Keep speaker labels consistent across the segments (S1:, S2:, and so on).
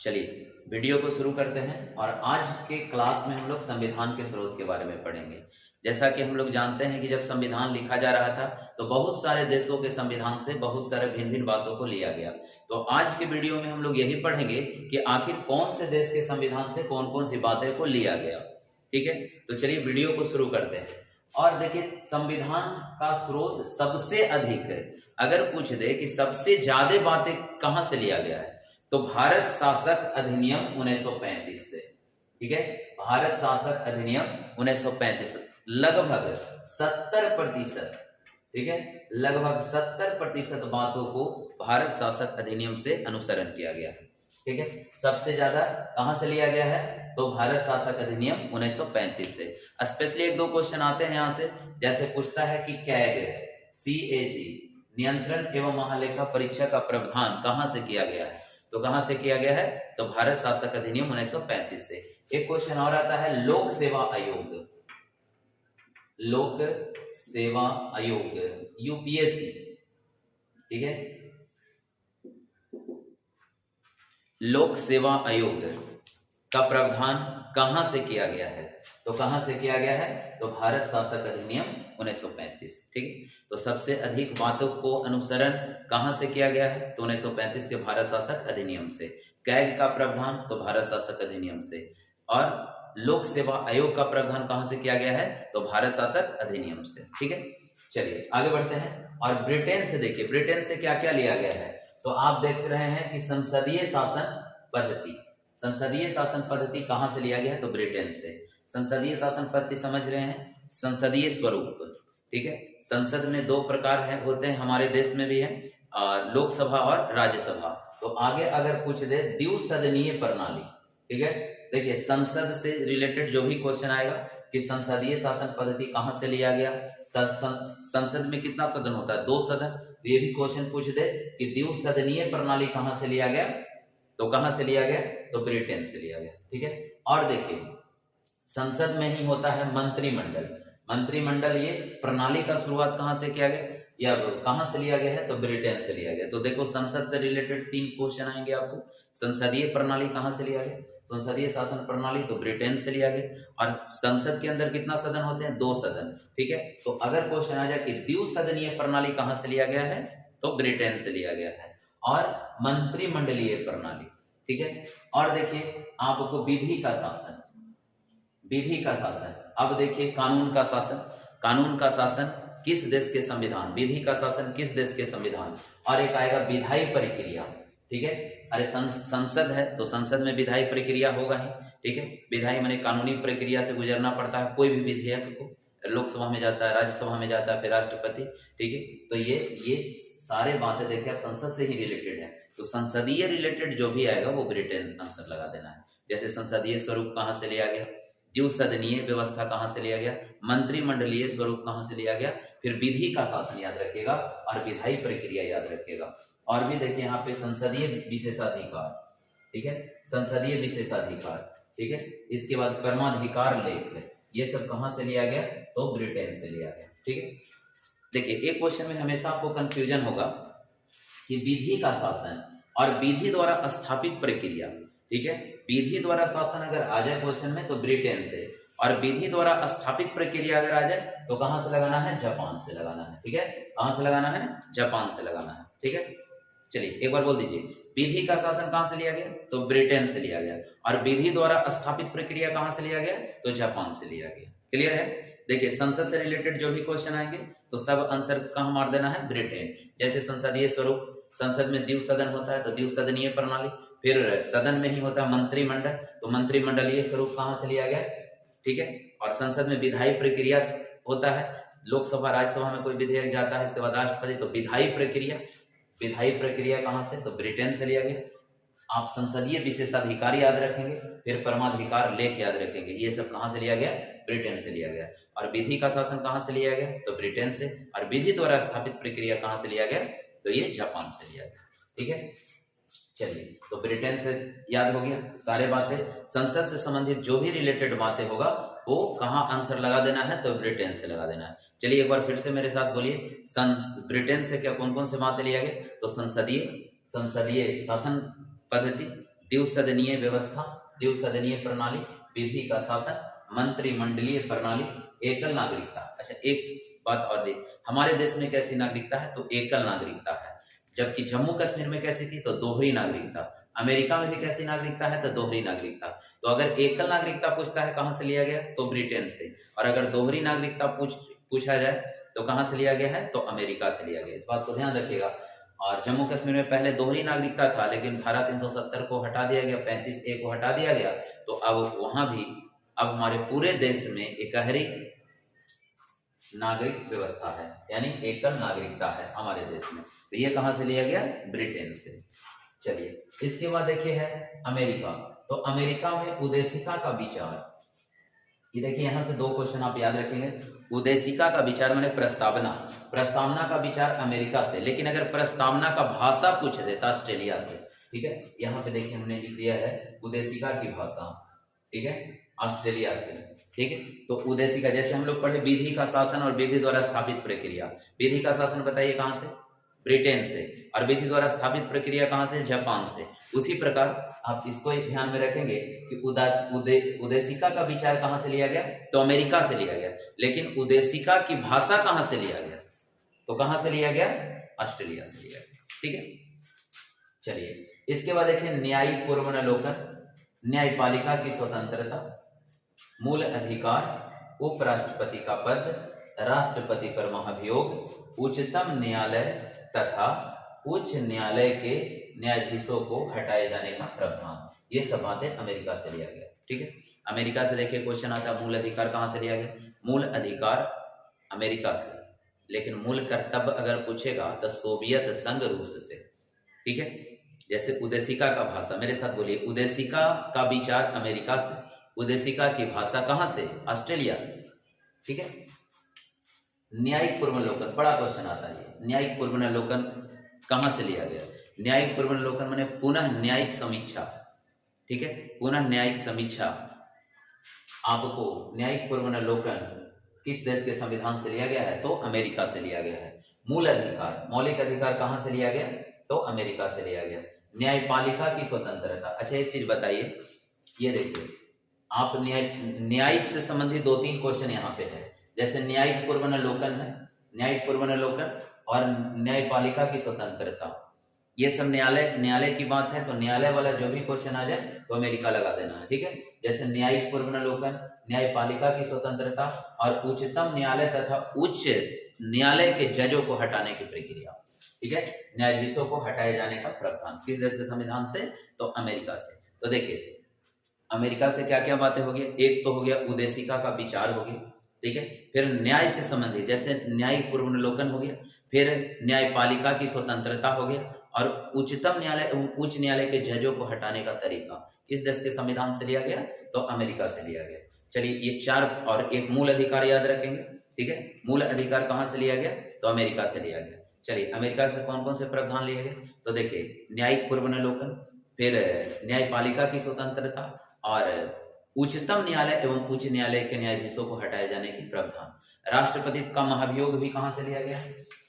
S1: चलिए वीडियो को शुरू करते हैं और आज के क्लास में हम लोग संविधान के स्रोत के बारे में पढ़ेंगे। जैसा कि हम लोग जानते हैं कि जब संविधान लिखा जा रहा था तो बहुत सारे देशों के संविधान से बहुत सारे भिन्न भिन्न बातों को लिया गया। तो आज के वीडियो में हम लोग यही पढ़ेंगे कि आखिर कौन से देश के संविधान से कौन कौन सी बातें को लिया गया। ठीक है, तो चलिए वीडियो को शुरू करते हैं। और देखिए, संविधान का स्रोत सबसे अधिक है। अगर पूछ दे कि सबसे ज्यादा बातें कहां से लिया गया है तो भारत शासक अधिनियम 1935 से। ठीक है, भारत शासक अधिनियम 1935 लगभग 70%। ठीक है, लगभग 70% बातों को भारत शासक अधिनियम से अनुसरण किया गया है। ठीक है, सबसे ज्यादा कहां से लिया गया है तो भारत शासक अधिनियम 1935 से। स्पेशली एक दो क्वेश्चन आते हैं यहां से, जैसे पूछता है कि CAG नियंत्रण एवं महालेखा परीक्षा का प्रावधान कहां से किया गया है तो कहां से किया गया है तो भारत शासक अधिनियम 1935 से। एक क्वेश्चन और आता है लोक सेवा आयोग, लोक सेवा आयोग UPSC। ठीक है, लोक सेवा आयोग का प्रावधान कहां से किया गया है तो कहां से किया गया है तो भारत शासक अधिनियम 1935। ठीक है, तो सबसे अधिक बातों को अनुसरण कहां से किया गया है तो 1935 के भारत शासक अधिनियम से। कैग का प्रावधान तो भारत शासक अधिनियम से। और लोक सेवा आयोग का प्रावधान कहां से किया गया है तो भारत शासक अधिनियम से। ठीक है, चलिए आगे बढ़ते हैं। और ब्रिटेन से देखिए, ब्रिटेन से क्या क्या लिया गया है तो आप देख रहे हैं कि संसदीय शासन पद्धति। संसदीय शासन पद्धति कहां से लिया गया है तो ब्रिटेन से। संसदीय शासन पद्धति समझ रहे हैं, संसदीय स्वरूप। ठीक है, संसद में दो प्रकार है होते हैं, हमारे देश में भी है, लोकसभा और राज्यसभा। तो आगे अगर पूछ दे द्विसदनीय प्रणाली। ठीक है, देखिए संसद से रिलेटेड जो भी क्वेश्चन आएगा कि संसदीय शासन पद्धति कहां से लिया गया, संसद में कितना सदन होता है, 2 सदन। तो ये भी क्वेश्चन पूछ दे कि द्विसदनीय प्रणाली कहां से लिया गया तो कहां से लिया गया तो ब्रिटेन से लिया गया। ठीक है, और देखिए संसद में ही होता है मंत्रिमंडल। मंत्रिमंडल ये प्रणाली का शुरुआत कहां से किया गया या कहां से लिया गया है तो ब्रिटेन से लिया गया। तो देखो संसद से रिलेटेड 3 क्वेश्चन आएंगे आपको। संसदीय प्रणाली कहां से लिया गया, संसदीय शासन प्रणाली तो ब्रिटेन से लिया गया। और संसद के अंदर कितना सदन होते हैं, 2 सदन। ठीक है, तो अगर क्वेश्चन आ जाए कि द्विसदनीय प्रणाली कहां से लिया गया है तो ब्रिटेन से लिया गया है। और मंत्रिमंडलीय प्रणाली। ठीक है, और देखिए आपको विधि का शासन, विधि का शासन। अब देखिए कानून का शासन, कानून का शासन किस देश के संविधान, विधि का शासन किस देश के संविधान। और एक आएगा विधायी प्रक्रिया। ठीक है, अरे संसद है तो संसद में विधायी प्रक्रिया होगा ही। ठीक है, विधायी माने कानूनी प्रक्रिया से गुजरना पड़ता है कोई भी विधेयक को, लोकसभा में जाता है, राज्यसभा में जाता है, फिर राष्ट्रपति। ठीक है, तो ये सारे बातें देखिए आप संसद से ही रिलेटेड है। तो संसदीय रिलेटेड जो भी आएगा वो ब्रिटेन आंसर लगा देना है। जैसे संसदीय स्वरूप कहां से लिया गया, द्विसदनीय व्यवस्था कहां से लिया गया, मंत्रिमंडलीय स्वरूप कहां से लिया गया, फिर विधि का शासन याद रखिएगा और विधायी प्रक्रिया याद रखिएगा। और भी देखिए यहाँ पे संसदीय विशेषाधिकार। ठीक है, संसदीय विशेषाधिकार। ठीक है, इसके बाद परमाधिकार लेख, ये सब कहां से लिया गया तो ब्रिटेन से लिया गया। ठीक है, देखिए एक क्वेश्चन में हमेशा आपको कंफ्यूजन होगा कि विधि का शासन और विधि द्वारा स्थापित प्रक्रिया। ठीक है, विधि द्वारा शासन अगर आ जाए क्वेश्चन में तो ब्रिटेन से, और विधि द्वारा स्थापित प्रक्रिया अगर आ जाए तो कहां से लगाना है, जापान से लगाना है। ठीक है, कहां से लगाना है, जापान से लगाना है। ठीक है, चलिए एक बार बोल दीजिए, विधि का शासन कहां से लिया गया तो ब्रिटेन से लिया गया, और विधि द्वारा स्थापित प्रक्रिया कहां से लिया गया तो जापान से लिया गया। क्लियर है, देखिए संसद से रिलेटेड जो भी क्वेश्चन आएंगे तो सब आंसर कहां मार देना है, ब्रिटेन। जैसे संसदीय स्वरूप, संसद में द्विसदन होता है तो द्विसदनीय प्रणाली, फिर सदन में ही होता है मंत्रिमंडल तो मंत्रिमंडलीय स्वरूप कहां से लिया गया। ठीक है, और संसद में विधायी प्रक्रिया होता है, लोकसभा राज्यसभा में कोई विधेयक जाता है, इसके बाद राष्ट्रपति, तो विधायी प्रक्रिया, विधायी प्रक्रिया कहां से तो ब्रिटेन से लिया गया। आप संसदीय विशेषाधिकार याद रखेंगे, फिर परमाधिकार लेख याद रखेंगे, ये सब कहां से लिया गया, ब्रिटेन से लिया गया। और विधि का शासन कहां से लिया गया तो ब्रिटेन से, और विधि द्वारा स्थापित प्रक्रिया कहां से लिया गया तो ये जापान से लिया गया। ठीक है, चलिए तो ब्रिटेन से याद हो गया सारे बातें। संसद से संबंधित जो भी रिलेटेड बातें होगा वो कहां आंसर लगा देना है तो ब्रिटेन से लगा देना है। चलिए एक बार फिर से मेरे साथ बोलिए, ब्रिटेन से क्या कौन कौन से बातें लिया गया तो संसदीय शासन पद्धति, द्विसदनीय व्यवस्था, द्विसदनीय प्रणाली, विधि का शासन, मंत्रिमंडलीय प्रणाली, एकल नागरिकता। अच्छा, एक बात और देख, हमारे देश में कैसी नागरिकता है? तो एकल नागरिकता है, जबकि जम्मू कश्मीर में कैसी थी? तो दोहरी नागरिकता। अमेरिका में भी कैसी नागरिकता है? तो दोहरी नागरिकता। तो अगर एकल नागरिकता पूछता है कहां से लिया गया? तो ब्रिटेन से। और अगर दोहरी नागरिकता पूछा जाए तो कहां से लिया गया है? तो अमेरिका से लिया गया। इस बात को ध्यान रखिएगा। और जम्मू कश्मीर में पहले दोहरी नागरिकता था, लेकिन धारा 370 को हटा दिया गया, 35A को हटा दिया गया, तो अब वहां भी अब हमारे पूरे देश में एकहरी नागरिक व्यवस्था है, यानी एकल नागरिकता है हमारे देश में। तो ये कहां से लिया गया? ब्रिटेन से। चलिए, इसके बाद देखिए है अमेरिका। तो अमेरिका में उदेशिका का विचार, ये देखिए यहां से 2 क्वेश्चन आप याद रखेंगे। उदेशिका का विचार माने प्रस्तावना, प्रस्तावना का विचार अमेरिका से, लेकिन अगर प्रस्तावना का भाषा पूछ देता ऑस्ट्रेलिया से। ठीक है, यहाँ पे देखिए हमने लिख दिया है उदेशिका की भाषा, ठीक है, ऑस्ट्रेलिया से। ठीक है, तो उदेशिका, जैसे हम लोग पढ़े विधि का शासन और विधि द्वारा स्थापित प्रक्रिया। विधि का शासन बताइए कहां से? ब्रिटेन से। और विधि द्वारा स्थापित प्रक्रिया कहां से? जापान से। उसी प्रकार आप इसको ध्यान में रखेंगे कि उदेशिका का विचार कहां से लिया गया? तो अमेरिका से लिया गया। लेकिन उदेशिका की भाषा कहां से लिया गया? तो कहां से लिया गया? ऑस्ट्रेलिया से लिया गया। ठीक है, चलिए इसके बाद देखिए न्यायिक पूर्वावलोकन, न्यायपालिका की स्वतंत्रता, मूल अधिकार, उपराष्ट्रपति का पद, राष्ट्रपति पर महाभियोग, उच्चतम न्यायालय तथा उच्च न्यायालय के न्यायाधीशों को हटाए जाने का प्रावधान। ये सब बातें अमेरिका से लिया गया। ठीक है, अमेरिका से देखिए क्वेश्चन आता है मूल अधिकार कहां से लिया गया? मूल अधिकार अमेरिका से, लेकिन मूल कर्तव्य अगर पूछेगा तो सोवियत संघ रूस से। ठीक है, जैसे उदेशिका का भाषा, मेरे साथ बोलिए, उदेशिका का विचार अमेरिका से, उदेशिका की भाषा कहां से? ऑस्ट्रेलिया से। ठीक है, न्यायिक पूर्वावलोकन, बड़ा क्वेश्चन आता है। न्यायिक पूर्वावलोकन कहां से लिया गया? न्यायिक पूर्वावलोकन माने पुनः न्यायिक समीक्षा। ठीक है, पुनः न्यायिक समीक्षा। आपको न्यायिक पूर्वावलोकन किस देश के संविधान से लिया गया है? तो अमेरिका से लिया गया है। मूल अधिकार, मौलिक अधिकार कहां से लिया गया? तो अमेरिका से लिया गया। न्यायपालिका की स्वतंत्रता। अच्छा, एक चीज बताइए, ये देखिए आप न्यायिक से संबंधित 2-3 क्वेश्चन यहाँ पे है। जैसे न्यायिक पूर्वावलोकन है, न्यायिक पूर्वावलोकन और न्यायपालिका की स्वतंत्रता, ये सब न्यायालय की बात है। तो न्यायालय वाला जो भी क्वेश्चन आ जाए तो अमेरिका लगा देना है। ठीक है, जैसे न्यायिक पूर्वावलोकन, न्यायपालिका की स्वतंत्रता और उच्चतम न्यायालय तथा उच्च न्यायालय के जजों को हटाने की प्रक्रिया। ठीक है, न्यायाधीशों को हटाए जाने का प्रावधान किस देश के संविधान से? तो अमेरिका से। तो देखिए अमेरिका से क्या क्या बातें हो गई? एक तो हो गया उदेशिका का विचार हो गया। ठीक है, फिर न्याय से संबंधित जैसे न्यायिक पूर्वावलोकन हो गया, फिर न्यायपालिका की स्वतंत्रता हो गया, और उच्चतम न्यायालय एवं उच्च न्यायालय के जजों को हटाने का तरीका किस देश के संविधान से लिया गया? तो अमेरिका से लिया गया। चलिए ये 4 और एक मूल अधिकार याद रखेंगे। ठीक है, मूल अधिकार कहां से लिया गया? तो अमेरिका से लिया गया। चलिए अमेरिका से कौन कौन से प्रावधान लिए गए? तो देखिए न्यायिक पूर्वावलोकन, फिर न्यायपालिका की स्वतंत्रता और उच्चतम न्यायालय एवं उच्च न्यायालय के न्यायाधीशों को हटाए जाने की प्रावधान। राष्ट्रपति का महाभियोग भी कहां से लिया गया?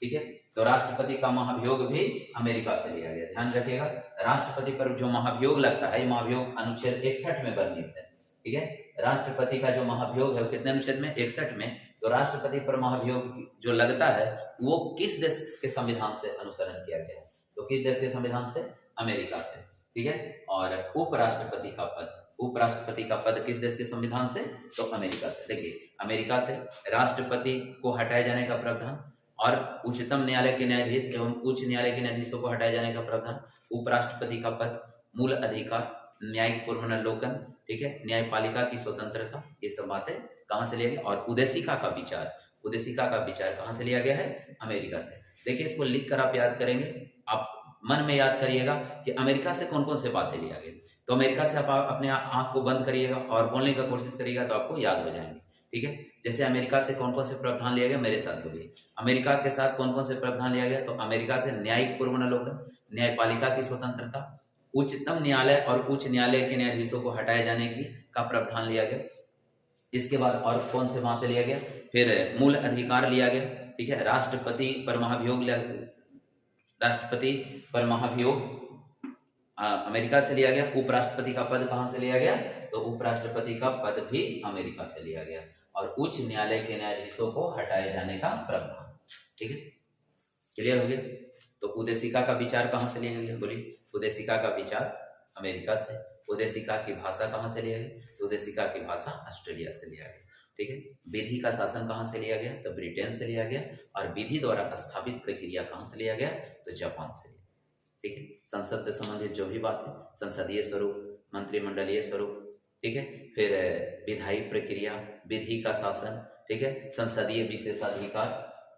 S1: ठीक है, तो राष्ट्रपति का महाभियोग भी अमेरिका से लिया गया। ध्यान रखिएगा, राष्ट्रपति पर जो महाभियोग लगता है, ये महाभियोग अनुच्छेद 61 में वर्णित है। ठीक है, राष्ट्रपति का जो महाभियोग है वो कितने अनुच्छेद में? 61 में। तो राष्ट्रपति पर महाभियोग जो लगता है वो किस देश के संविधान से अनुसरण किया गया है? तो किस देश के संविधान से? अमेरिका से। ठीक है, और उपराष्ट्रपति का पद, उपराष्ट्रपति का पद किस देश के संविधान से? तो अमेरिका से। देखिए अमेरिका से राष्ट्रपति को हटाए जाने का प्रावधान, और उच्चतम न्यायालय के न्यायाधीश एवं उच्च न्यायालय के न्यायाधीशों को हटाए जाने का प्रावधान, उपराष्ट्रपति का पद, मूल अधिकार, न्यायिक पूर्वावलोकन, ठीक है, न्यायपालिका की स्वतंत्रता, ये सब बातें कहां से लिया गया? और उदेशिका का विचार, उदेशिका का विचार कहां से लिया गया है? अमेरिका से। देखिए इसको लिख कर आप याद करेंगे, आप मन में याद करिएगा कि अमेरिका से कौन कौन से बातें लिया गया। तो अमेरिका से आप अपने आंख को बंद करिएगा और बोलने का कोशिश करिएगा तो आपको याद हो जाएंगे। ठीक है, जैसे अमेरिका से कौन कौन से प्रावधान लिया गया, मेरे साथ बोलिए। अमेरिका के साथ कौन कौन से प्रावधान लिया गया? तो अमेरिका से न्यायिक पूर्वावलोकन, न्यायपालिका की स्वतंत्रता, उच्चतम न्यायालय और उच्च न्यायालय के न्यायाधीशों को हटाए जाने की का प्रावधान लिया गया। इसके बाद और कौन से बातें लिया गया? फिर मूल अधिकार लिया गया। ठीक है, राष्ट्रपति पर महाभियोग, राष्ट्रपति पर महाभियोग, अमेरिका से लिया गया। उपराष्ट्रपति का पद कहां से लिया गया? तो उपराष्ट्रपति का पद भी अमेरिका से लिया गया। और उच्च न्यायालय के न्यायाधीशों को हटाए जाने का प्रावधान। ठीक है, क्लियर हो गया। तो उदेशिका का विचार कहां से लिया गया? बोलिए। उदेशिका का विचार अमेरिका से। उदेशिका की भाषा कहां से लिया गया? तो उदेशिका की भाषा ऑस्ट्रेलिया से लिया गया। ठीक है, विधि का शासन कहां से लिया गया? तो ब्रिटेन से लिया गया। और विधि द्वारा स्थापित प्रक्रिया कहां से लिया गया? तो जापान से। ठीक है, संसद से संबंधित जो भी बात है, संसदीय स्वरूप, मंत्रिमंडलीय स्वरूप, ठीक है, फिर विधायी प्रक्रिया, विधि का शासन, ठीक है, संसदीय विशेषाधिकार,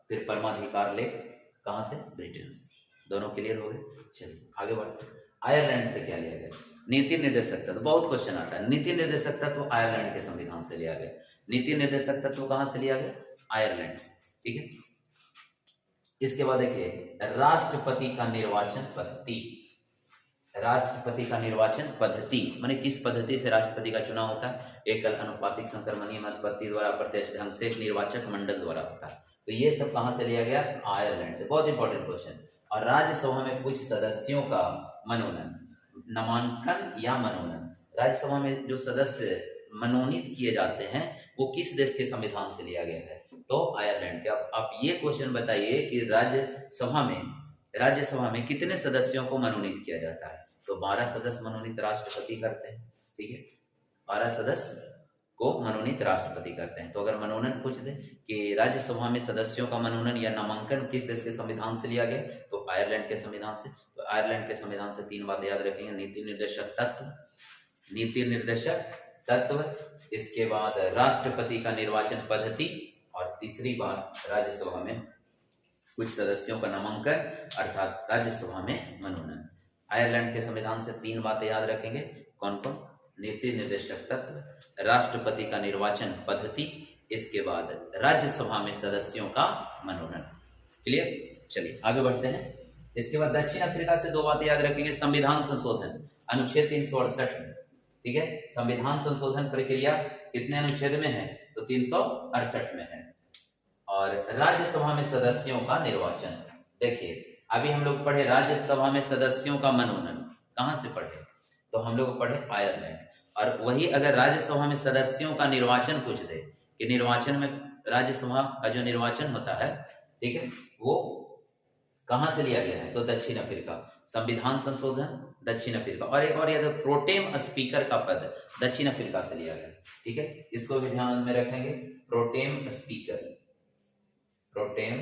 S1: फिर परमाधिकार लेख कहां से? ब्रिटेन से। दोनों क्लियर हो गए। चलिए आगे बढ़ते हैं। आयरलैंड से क्या लिया गया? नीति निर्देशक तत्व। बहुत क्वेश्चन आता है। नीति निर्देशक तत्व आयरलैंड के संविधान से लिया गया। नीति निर्देशक तत्व कहां से लिया गया? आयरलैंड से। ठीक है, इसके बाद देखिए राष्ट्रपति का निर्वाचन पद्धति। राष्ट्रपति का निर्वाचन पद्धति माने किस पद्धति से राष्ट्रपति का चुनाव होता है? एकल, अनुपातिक, संक्रमणीय मतपद्धति द्वारा, प्रत्यक्ष ढंग से, एक निर्वाचक मंडल द्वारा होता है। तो ये सब कहां से लिया गया? आयरलैंड से। बहुत इंपॉर्टेंट क्वेश्चन। और राज्यसभा में कुछ सदस्यों का मनोनयन, नामांकन या मनोनयन, राज्यसभा में जो सदस्य मनोनीत किए जाते हैं वो किस देश के संविधान से लिया गया है? तो आयरलैंड के। अब आप ये क्वेश्चन बताइए कि राज्यसभा में कितने सदस्यों को मनोनीत किया जाता है? तो 12 सदस्य मनोनीत राष्ट्रपति करते हैं। ठीक है, 12 सदस्य को मनोनीत राष्ट्रपति करते हैं। तो अगर मनोनयन पूछ दे कि राज्यसभा में सदस्यों का मनोनयन या नामांकन किस देश के संविधान से लिया गया? तो आयरलैंड के संविधान से। तो आयरलैंड के संविधान से 3 बात याद रखेंगे। नीति निर्देशक तत्व, नीति निर्देशक तत्व, इसके बाद राष्ट्रपति का निर्वाचन पद्धति, और तीसरी बात राज्यसभा में कुछ सदस्यों का नामांकन अर्थात राज्यसभा में मनोनयन। आयरलैंड के संविधान से 3 बातें याद रखेंगे। कौन कौन? नीति निर्देशक तत्व, राष्ट्रपति का निर्वाचन पद्धति, इसके बाद राज्यसभा में सदस्यों का मनोनयन। क्लियर? चलिए आगे बढ़ते हैं। इसके बाद दक्षिण अफ्रीका से 2 बातें याद रखेंगे। संविधान संशोधन अनुच्छेद 368 में। ठीक है, संविधान संशोधन प्रक्रिया कितने अनुच्छेद में है? तो 368 में है। और राज्यसभा में सदस्यों का निर्वाचन। देखिए अभी हम लोग पढ़े राज्यसभा में सदस्यों का मनोनयन, कहां से पढ़े? तो हम लोग पढ़े आयरलैंड। और वही अगर राज्यसभा में सदस्यों का निर्वाचन पूछ दे कि निर्वाचन में राज्यसभा का जो निर्वाचन होता है, ठीक है, वो कहां से लिया गया है? तो दक्षिण अफ्रीका। संविधान संशोधन दक्षिण अफ्रीका। और एक और याद, प्रोटेम स्पीकर का पद दक्षिण अफ्रीका से लिया गया। ठीक है, इसको भी ध्यान में रखेंगे। प्रोटेम स्पीकर, प्रोटेम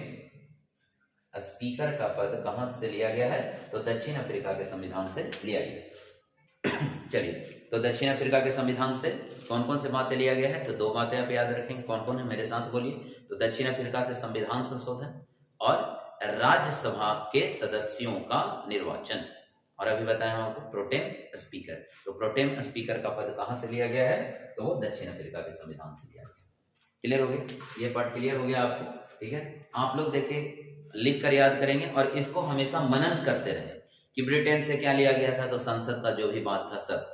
S1: स्पीकर का पद कहां से लिया गया है? तो दक्षिण अफ्रीका के संविधान से लिया गया। चलिए, तो दक्षिण अफ्रीका के संविधान से कौन कौन से बातें लिया गया है? तो 2 बातें आप याद रखेंगे। कौन कौन है? मेरे साथ बोलिए। तो दक्षिण अफ्रीका से संविधान संशोधन और राज्यसभा के सदस्यों का निर्वाचन, और अभी बताया हम आपको प्रोटेम स्पीकर। तो प्रोटेम स्पीकर का पद कहां से लिया गया है? तो वो दक्षिण अफ्रीका के संविधान से लिया गया। क्लियर हो गया? ये पार्ट क्लियर हो गया आपको? ठीक है, आप लोग देखिए लिख कर याद करेंगे और इसको हमेशा मनन करते रहे कि ब्रिटेन से क्या लिया गया था। तो संसद का जो भी बात था सब,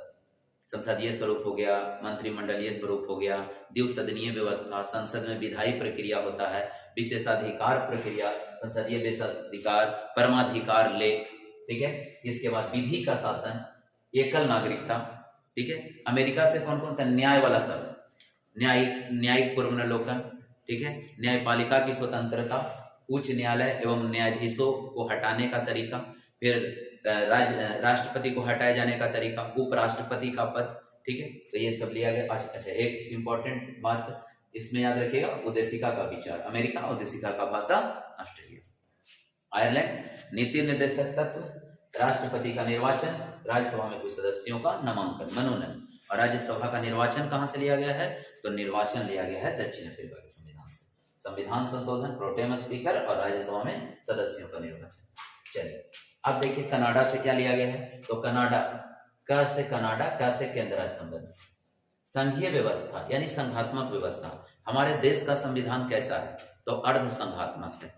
S1: संसदीय स्वरूप हो गया, मंत्रिमंडलीय स्वरूप हो गया, द्विसदनीय व्यवस्था, संसद में विधायी प्रक्रिया होता है, विशेषाधिकार प्रक्रिया, संसदीय विशेषाधिकार, परमाधिकार लेख, ठीक है, इसके बाद विधि का शासन, एकल नागरिकता, ठीक है। अमेरिका से कौन कौन था? न्याय वाला सब, न्यायिक पुनर्विलोकन, ठीक है, न्यायपालिका की स्वतंत्रता, उच्च न्यायालय एवं न्यायाधीशों को हटाने का तरीका, फिर राष्ट्रपति को हटाए जाने का तरीका, उपराष्ट्रपति का पद, ठीक है। तो ये सब लिया गया। अच्छा, एक इंपॉर्टेंट बात इसमें याद रखिएगा, उदेशिका का विचार अमेरिका, उदेशिका का भाषा ऑस्ट्रेलिया। आयरलैंड नीति निर्देशक तत्व, राष्ट्रपति का निर्वाचन, राज्यसभा में कुछ सदस्यों का नामांकन मनोनयन, और राज्यसभा का निर्वाचन कहां से लिया गया है? तो निर्वाचन लिया गया है दक्षिण अफ्रीका के संविधान से। संविधान संशोधन, प्रोटेम स्पीकर और राज्यसभा में सदस्यों का निर्वाचन। चलिए अब देखिए कनाडा से क्या लिया गया है? तो कनाडा, क से कनाडा, क से केंद्र राज्य संबंध, संघीय व्यवस्था यानी संघात्मक व्यवस्था। हमारे देश का संविधान कैसा है? तो अर्ध संघात्मक है।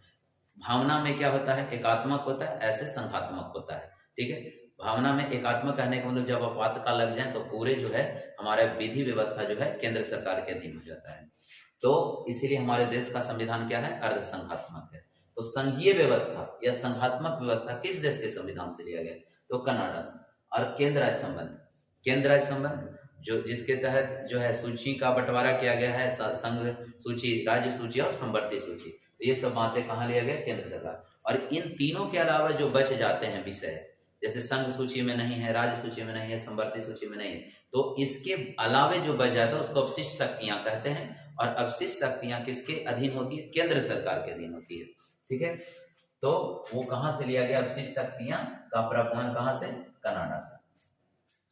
S1: भावना में क्या होता है? एकात्मक होता है, ऐसे संघात्मक होता है, ठीक है। भावना में एकात्मक कहने का मतलब जब आपातकाल लग जाए तो पूरे जो है हमारा विधि व्यवस्था जो है केंद्र सरकार के अधीन हो जाता है। तो इसीलिए हमारे देश का संविधान क्या है? अर्ध संघात्मक है। तो संघीय व्यवस्था या संघात्मक व्यवस्था किस देश के संविधान से लिया गया? तो कनाडा से। और केंद्र राज्य संबंध। केंद्र राज्य संबंध जो जिसके तहत जो है सूची का बंटवारा किया गया है, संघ सूची, राज्य सूची और संवर्ती सूची, तो ये सब बातें कहाँ लिया गया, केंद्र सरकार। और इन तीनों के अलावा जो बच जाते हैं विषय, जैसे संघ सूची में नहीं है, राज्य सूची में नहीं है, संवर्ती सूची में नहीं है, तो इसके अलावे जो बच जाता है उसको अवशिष्ट शक्तियां कहते हैं। और अवशिष्ट शक्तियां किसके अधीन होती है, केंद्र सरकार के अधीन होती है। ठीक है, तो वो कहां से लिया गया, अवशिष्ट शक्तियां का प्रावधान कहां से, कनाडा से।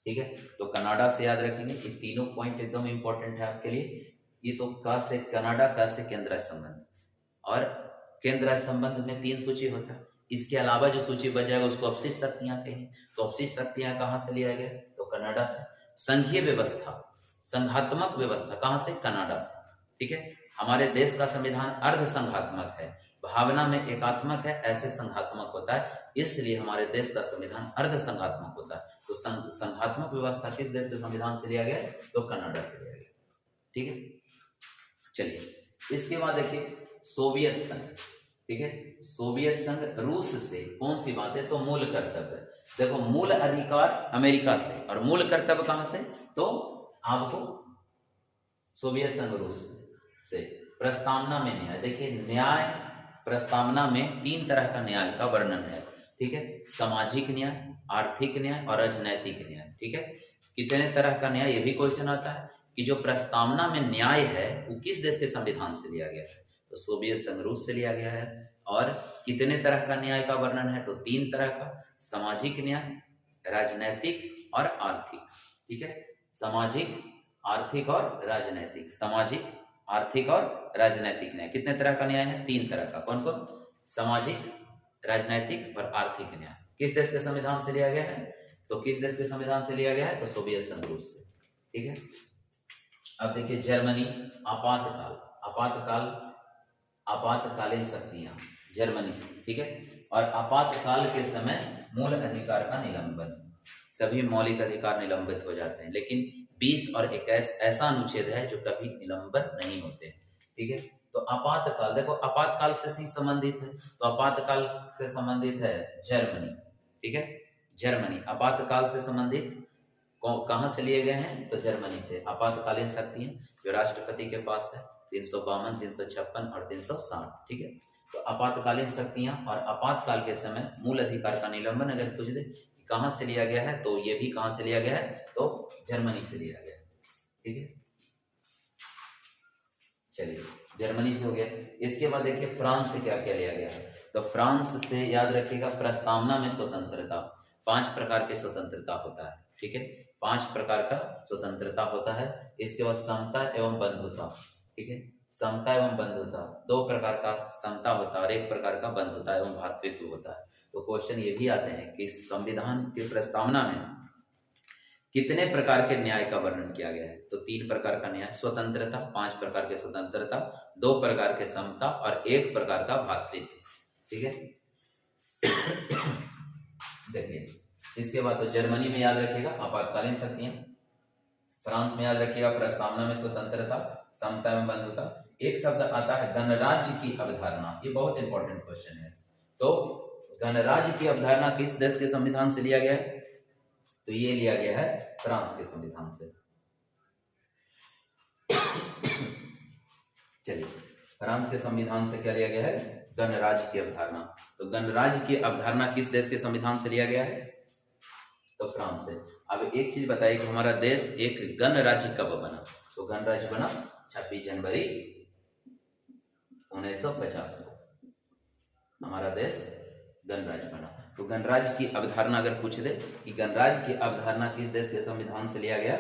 S1: ठीक है, तो कनाडा से याद रखेंगे, ये तीनों पॉइंट एकदम इंपॉर्टेंट है आपके लिए। ये तो का से कनाडा, का से केंद्र राज्य संबंध, और केंद्र राज्य संबंध में 3 सूची होता है। इसके अलावा जो सूची बच जाएगा उसको अवशिष्ट शक्तियां कहेंगे। तो अवशिष्ट शक्तियां कहां से लिया गया, तो कनाडा से। संघीय व्यवस्था, संघात्मक व्यवस्था कहां से, कनाडा से। ठीक है, हमारे देश का संविधान अर्ध संघात्मक है, भावना में एकात्मक है, ऐसे संघात्मक होता है, इसलिए हमारे देश का संविधान अर्ध संघात्मक होता है। तो संघात्मक व्यवस्था किस देश के संविधान से लिया गया, तो कनाडा से लिया गया। ठीक है, चलिए इसके बाद देखिए सोवियत संघ। ठीक है, सोवियत संघ रूस से कौन सी बात है, तो मूल कर्तव्य। देखो मूल अधिकार अमेरिका से और मूल कर्तव्य कहां से, तो आपको सोवियत संघ रूस से। प्रस्तावना में न्याय, देखिए न्याय प्रस्तावना में 3 तरह का न्याय का वर्णन है। ठीक है, सामाजिक न्याय, आर्थिक न्याय और राजनैतिक न्याय। ठीक है, कितने तरह का न्याय, ये भी क्वेश्चन आता है कि जो प्रस्तावना में न्याय है वो किस देश के संविधान से लिया गया है, तो सोवियत संघ रूस से लिया गया है। और कितने तरह का न्याय का वर्णन है, तो 3 तरह का, सामाजिक न्याय, राजनैतिक और आर्थिक। ठीक है, सामाजिक, आर्थिक और राजनैतिक, सामाजिक, आर्थिक और राजनैतिक न्याय। कितने तरह का न्याय है, 3 तरह का। कौन कौन, सामाजिक, राजनैतिक और आर्थिक न्याय। किस देश के संविधान से लिया गया है, तो किस देश के संविधान से लिया गया है, तो सोवियत संघ रूस से। ठीक है, अब देखिए जर्मनी, आपातकाल, आपातकाल, आपातकालीन शक्तियां जर्मनी से। ठीक है, और आपातकाल के समय मूल अधिकार का निलंबन, सभी मौलिक अधिकार निलंबित हो जाते हैं, लेकिन 20 और 21 ऐसा अनुच्छेद है जो कभी निलंबन नहीं होते। ठीक है, तो आपातकाल, देखो आपातकाल से संबंधित है, तो आपातकाल से संबंधित है जर्मनी। ठीक है, जर्मनी आपातकाल से संबंधित कहां से लिए गए हैं, तो जर्मनी से। आपातकालीन शक्तियां जो राष्ट्रपति के पास है, 352, 356 और 360। ठीक है, तो आपातकालीन शक्तियां और आपातकाल के समय मूल अधिकार का निलंबन अगर पूछ दे कहां से लिया गया है, तो ये भी कहां से लिया गया है, तो जर्मनी से लिया गया है। ठीक है, चलिए जर्मनी से हो गया। इसके बाद देखिए फ्रांस से क्या क्या लिया गया है, तो फ्रांस से याद रखिएगा प्रस्तावना में स्वतंत्रता, 5 प्रकार की स्वतंत्रता होता है। ठीक है, 5 प्रकार का स्वतंत्रता होता है। इसके बाद समता एवं बंधुता। ठीक है, समता एवं बंधुता, 2 प्रकार का समता होता है और 1 प्रकार का बंधुता एवं भातृत्व होता है। तो क्वेश्चन ये भी आते हैं कि संविधान की प्रस्तावना में कितने प्रकार के न्याय का वर्णन किया गया है, तो 3 प्रकार का न्याय, स्वतंत्रता, 5 प्रकार के स्वतंत्रता, 2 प्रकार के समता और 1 प्रकार का भातृत्व। ठीक है, देखिए इसके बाद तो जर्मनी में याद रखिएगा आपातकालीन शक्तियां, फ्रांस में याद रखिएगा प्रस्तावना में स्वतंत्रता, समता एवं बंधुता। एक शब्द आता है गणराज्य की अवधारणा, ये बहुत इंपॉर्टेंट क्वेश्चन है। तो गणराज्य की अवधारणा किस देश के संविधान से लिया गया है, तो ये लिया गया है फ्रांस के संविधान से। चलिए फ्रांस के संविधान से क्या लिया गया है, गणराज्य की अवधारणा। तो गणराज्य की अवधारणा किस देश के संविधान से लिया गया है, तो फ्रांस से। अब एक चीज बताइए कि हमारा देश एक गणराज्य कब बना, तो गणराज्य बना 26 जनवरी 1950 को हमारा देश गणराज्य बना। तो गणराज्य की अवधारणा अगर पूछ दे कि गणराज्य की अवधारणा किस देश के संविधान से लिया गया,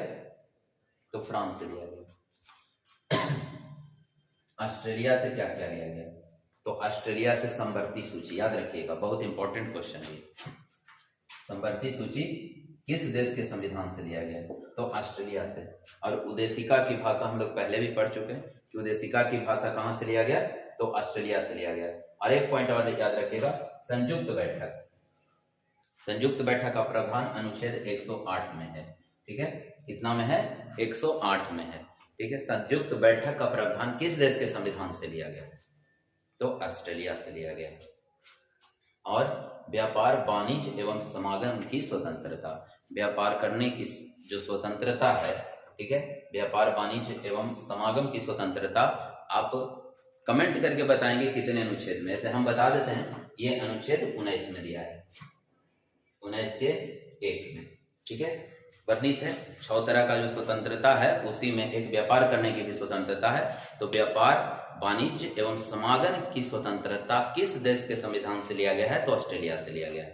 S1: तो फ्रांस से लिया गया। ऑस्ट्रेलिया से क्या क्या लिया गया, तो ऑस्ट्रेलिया से संवर्ती सूची, याद रखिएगा बहुत इंपॉर्टेंट क्वेश्चन है। संवर्ती सूची किस देश के संविधान से लिया गया, तो ऑस्ट्रेलिया से। और उदेशिका की भाषा हम लोग पहले भी पढ़ चुके हैं कि उदेशिका की भाषा कहां से लिया गया, तो ऑस्ट्रेलिया से लिया गया। और एक पॉइंट और याद रखिएगा, संयुक्त बैठक, संयुक्त बैठक का प्रावधान अनुच्छेद 108 में है। ठीक है, कितना में है, 108 में है। ठीक है, संयुक्त बैठक का प्रावधान किस देश के संविधान से लिया गया, तो ऑस्ट्रेलिया से लिया गया। और व्यापार वाणिज्य एवं समागम की स्वतंत्रता, व्यापार करने की जो स्वतंत्रता है, ठीक है, व्यापार वाणिज्य एवं समागम की स्वतंत्रता आप कमेंट करके बताएंगे कितने अनुच्छेद में। ऐसे हम बता देते हैं, ये अनुच्छेद 19 में दिया है, 19 के 1 में, ठीक है, वर्णित है 6 तरह का जो स्वतंत्रता है, उसी में एक व्यापार करने की भी स्वतंत्रता है। तो व्यापार वाणिज्य एवं समागम की स्वतंत्रता किस देश के संविधान से लिया गया है? तो ऑस्ट्रेलिया से लिया गया है,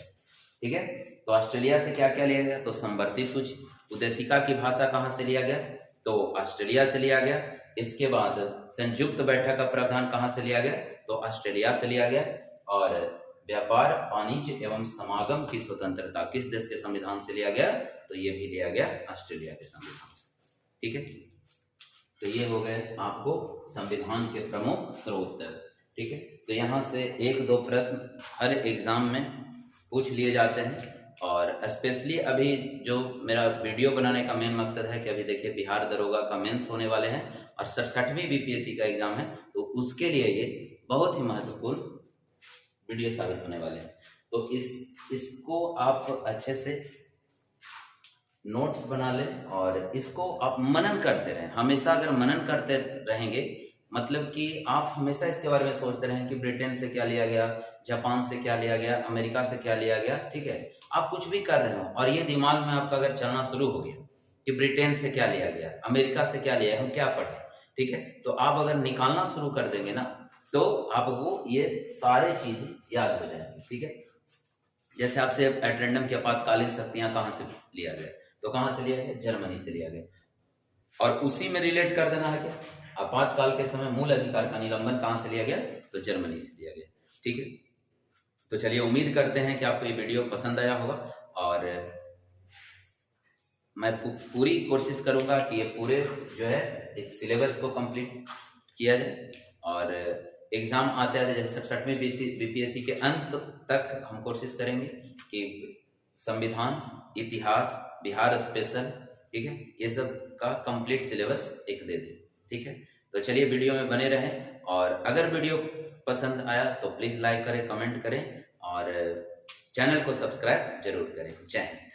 S1: ठीक है। तो ऑस्ट्रेलिया से क्या क्या लिया गया? तो समवर्ती सूची। उद्देशिका की भाषा कहाँ से लिया गया? तो ऑस्ट्रेलिया से लिया गया। इसके बाद संयुक्त बैठक का प्रावधान कहाँ से लिया गया? तो ऑस्ट्रेलिया से लिया गया। और व्यापार वाणिज्य एवं समागम की स्वतंत्रता किस देश के संविधान से लिया गया? तो ये भी लिया गया ऑस्ट्रेलिया के संविधान से, ठीक है। तो ये हो गए आपको संविधान के प्रमुख स्रोत, ठीक है। तो यहाँ से 1-2 प्रश्न हर एग्जाम में पूछ लिए जाते हैं। और स्पेशली अभी जो मेरा वीडियो बनाने का मेन मकसद है कि अभी देखिए बिहार दरोगा का मेंस होने वाले हैं और 67वीं बीपीएससी का एग्जाम है, तो उसके लिए ये बहुत ही महत्वपूर्ण वीडियो साबित होने वाले हैं। तो इसको आप अच्छे से नोट्स बना लें और इसको आप मनन करते रहें। हमेशा अगर मनन करते रहेंगे, मतलब कि आप हमेशा इसके बारे में सोचते रहें कि ब्रिटेन से क्या लिया गया, जापान से क्या लिया गया, अमेरिका से क्या लिया गया, ठीक है। आप कुछ भी कर रहे हो और ये दिमाग में आपका अगर चलना शुरू हो गया कि ब्रिटेन से क्या लिया गया, अमेरिका से क्या लिया, हम क्या पढ़े, ठीक है, तो आप अगर निकालना शुरू कर देंगे ना, तो आपको ये सारे चीज याद हो जाएंगे, ठीक है। जैसे आपसे एट रैंडम की आपातकालीन शक्तियां कहाँ से लिया गया, तो कहाँ से लिया गया? जर्मनी से लिया गया। और उसी में रिलेट कर देना है क्या, आपातकाल के समय मूल अधिकार का निलंबन कहाँ से लिया गया? तो जर्मनी से लिया गया, ठीक है। तो चलिए, उम्मीद करते हैं कि आपको ये वीडियो पसंद आया होगा और मैं पूरी कोशिश करूंगा कि ये पूरे जो है एक सिलेबस को कंप्लीट किया जाए और एग्जाम आते आते जैसे 67वीं बीपीएससी के अंत तक हम कोशिश करेंगे कि संविधान, इतिहास, बिहार स्पेशल, ठीक है, ये सब का कंप्लीट सिलेबस एक दे दे, ठीक है। तो चलिए वीडियो में बने रहें और अगर वीडियो पसंद आया तो प्लीज़ लाइक करें, कमेंट करें और चैनल को सब्सक्राइब जरूर करें। जय हिंद।